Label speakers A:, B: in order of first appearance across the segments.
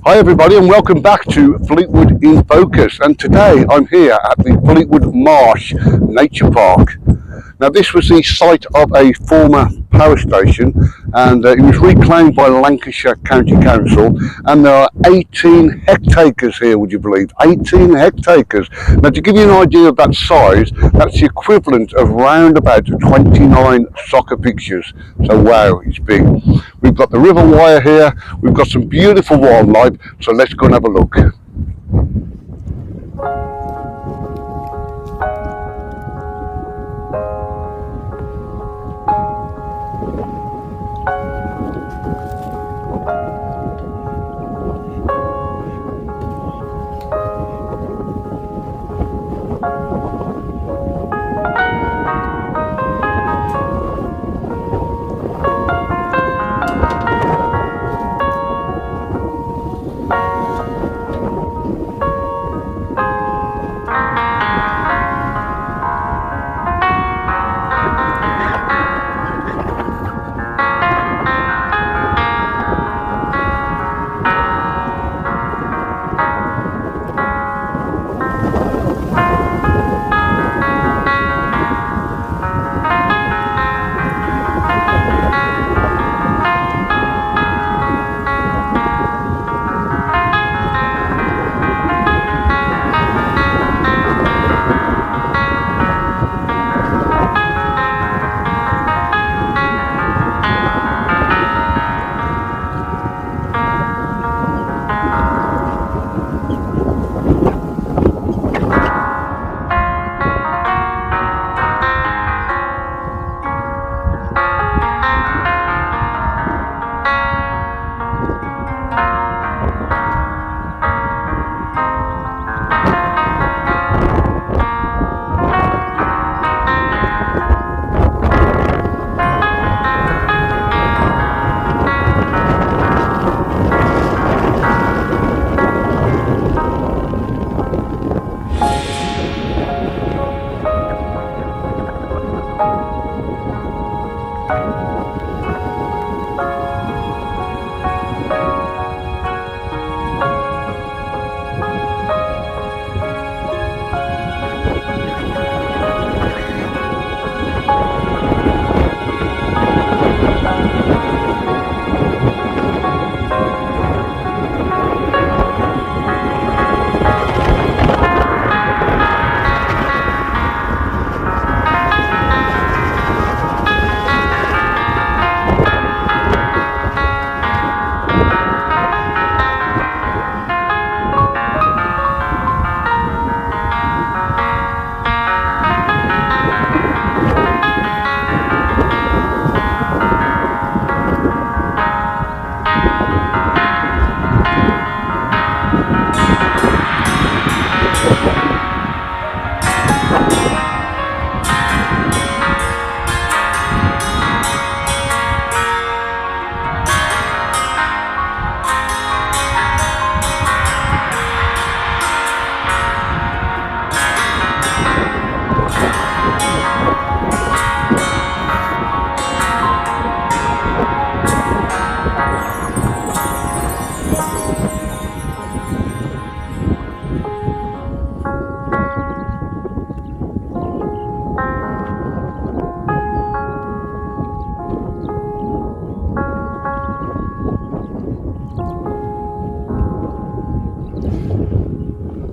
A: Hi everybody and welcome back to Fleetwood in Focus, and today I'm here at the Fleetwood Marsh Nature Park. Now this was the site of a former power station, and it was reclaimed by Lancashire County Council, and there are 18 hectares here, would you believe? 18 hectares. Now to give you an idea of that size, that's the equivalent of round about 29 soccer pitches. So wow, it's big. We've got the River Wire here, we've got some beautiful wildlife, so let's go and have a look.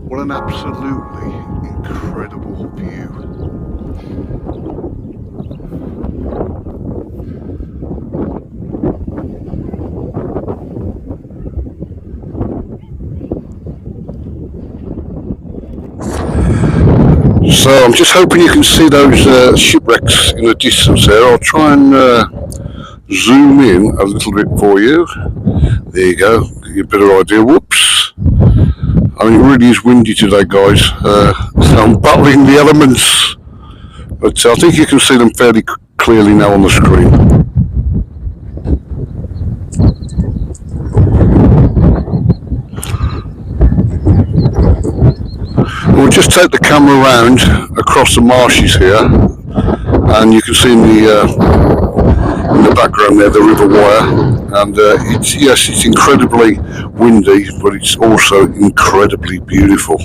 A: What an absolutely incredible view. So I'm just hoping you can see those shipwrecks in the distance there. I'll try and zoom in a little bit for you. There you go, give you a better idea. Whoops. I mean, it really is windy today, guys. I'm battling the elements, but I think you can see them fairly clearly now on the screen. We'll just take the camera around across the marshes here, and you can see in in the background there, the River Wire, and it's incredibly windy, but it's also incredibly beautiful.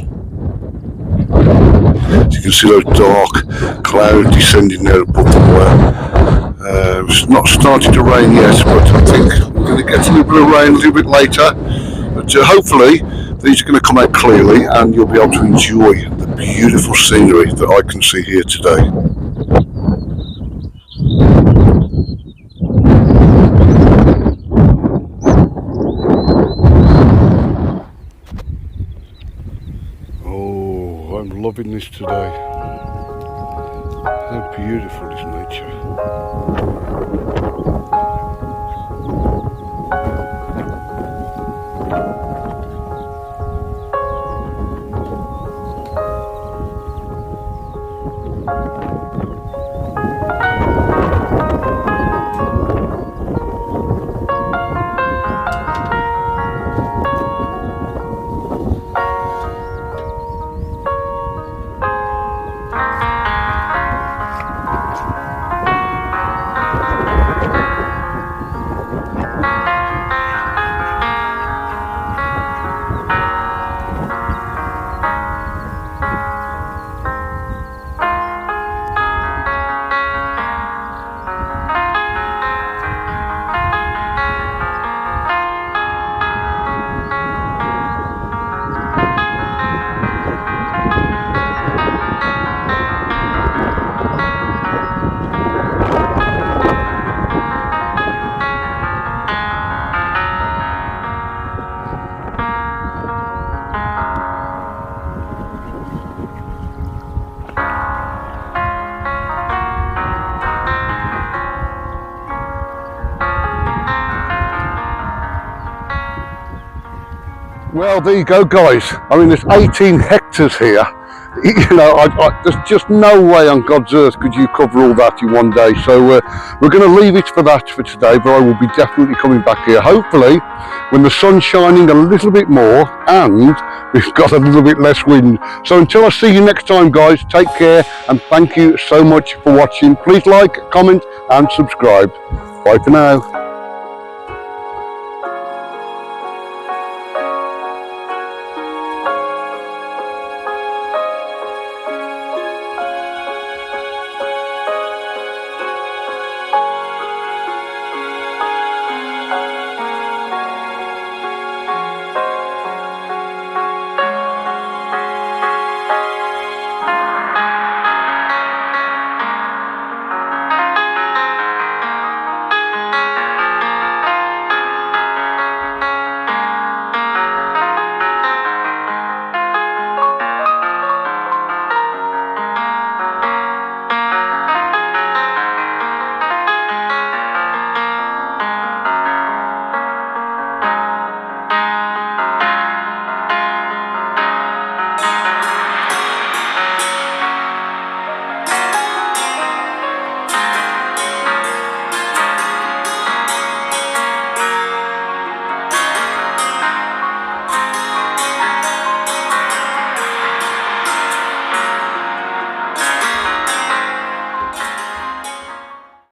A: As you can see those dark clouds descending there above the Wire. It's not started to rain yet, but I think we're going to get a little bit of rain a little bit later. But hopefully these are going to come out clearly and you'll be able to enjoy the beautiful scenery that I can see here today. Oh, I'm loving this today. How beautiful is nature. Well, there you go, guys. I mean, there's 18 hectares here. You know, there's just no way on God's earth could you cover all that in one day. So we're going to leave it for that for today, but I will be definitely coming back here, hopefully, when the sun's shining a little bit more and we've got a little bit less wind. So until I see you next time, guys, take care and thank you so much for watching. Please like, comment and subscribe. Bye for now.